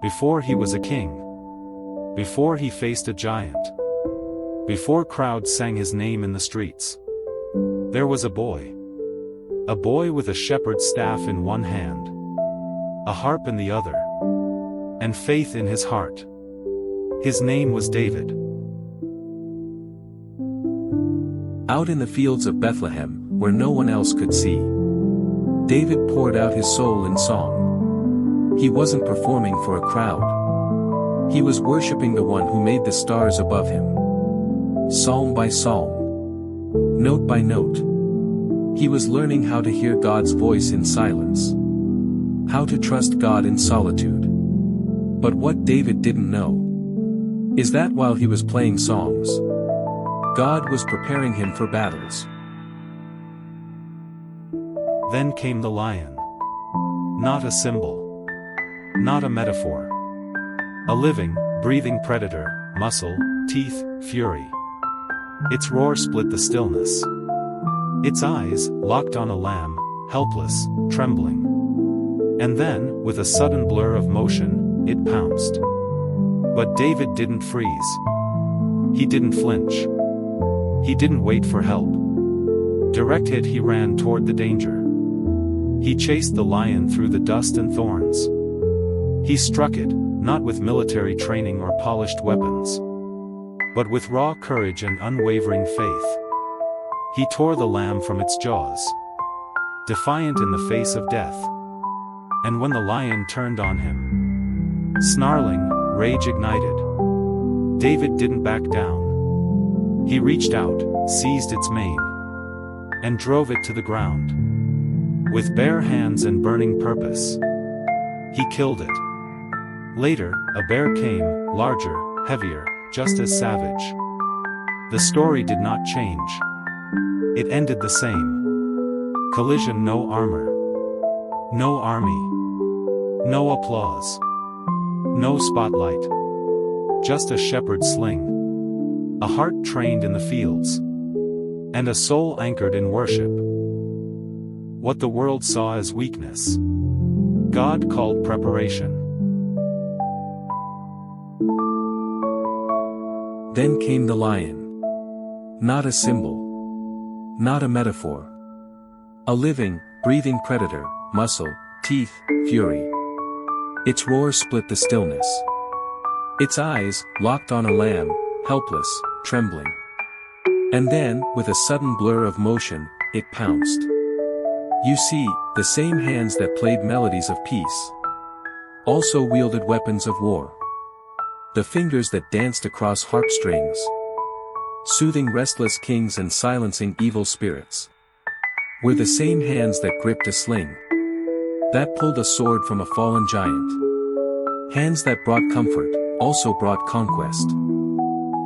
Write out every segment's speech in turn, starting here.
Before he was a king. Before he faced a giant. Before crowds sang his name in the streets. There was a boy. A boy with a shepherd's staff in one hand. A harp in the other. And faith in his heart. His name was David. Out in the fields of Bethlehem, where no one else could see, David poured out his soul in song. He wasn't performing for a crowd. He was worshiping the one who made the stars above him. Psalm by psalm. Note by note. He was learning how to hear God's voice in silence. How to trust God in solitude. But what David didn't know is that while he was playing songs, God was preparing him for battles. Then came the lion. Not a symbol. Not a metaphor. A living, breathing predator, muscle, teeth, fury. Its roar split the stillness. Its eyes, locked on a lamb, helpless, trembling. And then, with a sudden blur of motion, it pounced. But David didn't freeze. He didn't flinch. He didn't wait for help. Direct hit, he ran toward the danger. He chased the lion through the dust and thorns. He struck it, not with military training or polished weapons, but with raw courage and unwavering faith. He tore the lamb from its jaws, defiant in the face of death. And when the lion turned on him, snarling, rage ignited, David didn't back down. He reached out, seized its mane, and drove it to the ground. With bare hands and burning purpose, he killed it. Later, a bear came, larger, heavier, just as savage. The story did not change. It ended the same. Collision, no armor. No army. No applause. No spotlight. Just a shepherd's sling. A heart trained in the fields. And a soul anchored in worship. What the world saw as weakness, God called preparation. Then came the lion. Not a symbol. Not a metaphor. A living, breathing predator, muscle, teeth, fury. Its roar split the stillness. Its eyes, locked on a lamb, helpless, trembling. And then, with a sudden blur of motion, it pounced. You see, the same hands that played melodies of peace also wielded weapons of war. The fingers that danced across harp strings, soothing restless kings and silencing evil spirits, were the same hands that gripped a sling, that pulled a sword from a fallen giant. Hands that brought comfort, also brought conquest.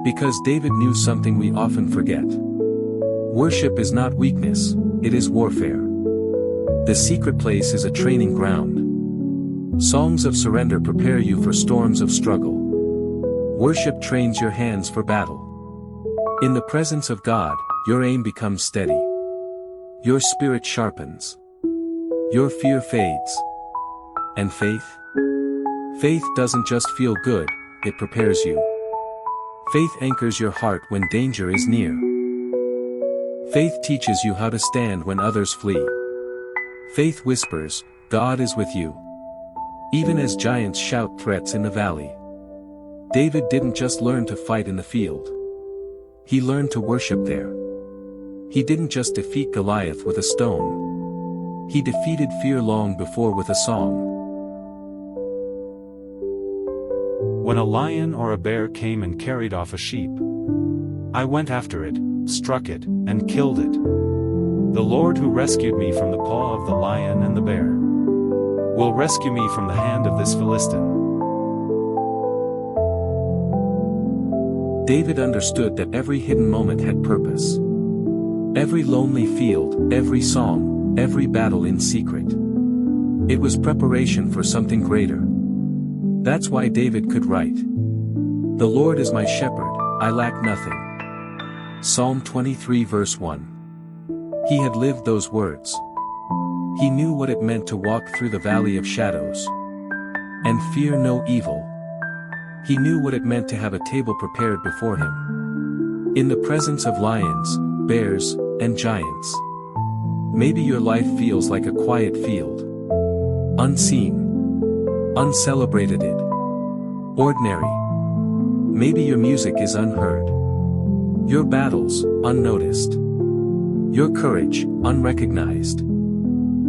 Because David knew something we often forget. Worship is not weakness, it is warfare. The secret place is a training ground. Songs of surrender prepare you for storms of struggle. Worship trains your hands for battle. In the presence of God, your aim becomes steady. Your spirit sharpens. Your fear fades. And faith? Faith doesn't just feel good, it prepares you. Faith anchors your heart when danger is near. Faith teaches you how to stand when others flee. Faith whispers, God is with you. Even as giants shout threats in the valley. David didn't just learn to fight in the field. He learned to worship there. He didn't just defeat Goliath with a stone. He defeated fear long before with a song. When a lion or a bear came and carried off a sheep, I went after it, struck it, and killed it. The Lord who rescued me from the paw of the lion and the bear will rescue me from the hand of this Philistine. David understood that every hidden moment had purpose. Every lonely field, every song, every battle in secret. It was preparation for something greater. That's why David could write, "The Lord is my shepherd, I lack nothing." Psalm 23 verse 1. He had lived those words. He knew what it meant to walk through the valley of shadows. and fear no evil. He knew what it meant to have a table prepared before him, in the presence of lions, bears, and giants. Maybe your life feels like a quiet field. Unseen. Uncelebrated. Ordinary. Maybe your music is unheard. Your battles, unnoticed. Your courage, unrecognized.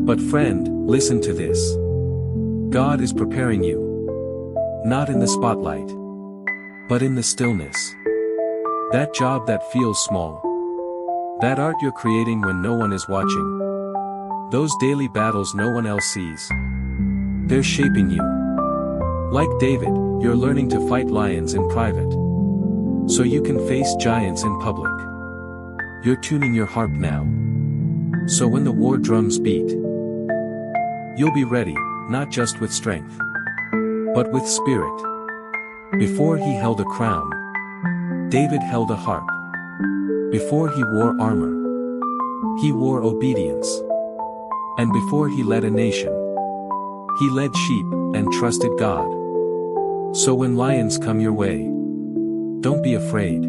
But friend, listen to this. God is preparing you. Not in the spotlight, but in the stillness. That job that feels small. That art you're creating when no one is watching. Those daily battles no one else sees. They're shaping you. Like David, you're learning to fight lions in private, so you can face giants in public. You're tuning your harp now, so when the war drums beat, you'll be ready, not just with strength, but with spirit. Before he held a crown, David held a harp. Before he wore armor, he wore obedience. And before he led a nation, he led sheep and trusted God. So when lions come your way, don't be afraid.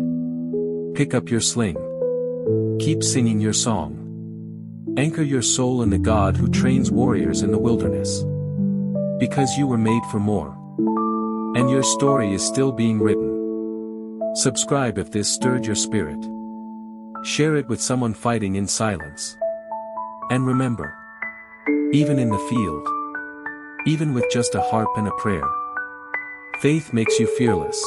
Pick up your sling. Keep singing your song. Anchor your soul in the God who trains warriors in the wilderness. Because you were made for more. And your story is still being written. Subscribe if this stirred your spirit. Share it with someone fighting in silence. And remember, even in the field, even with just a harp and a prayer, faith makes you fearless.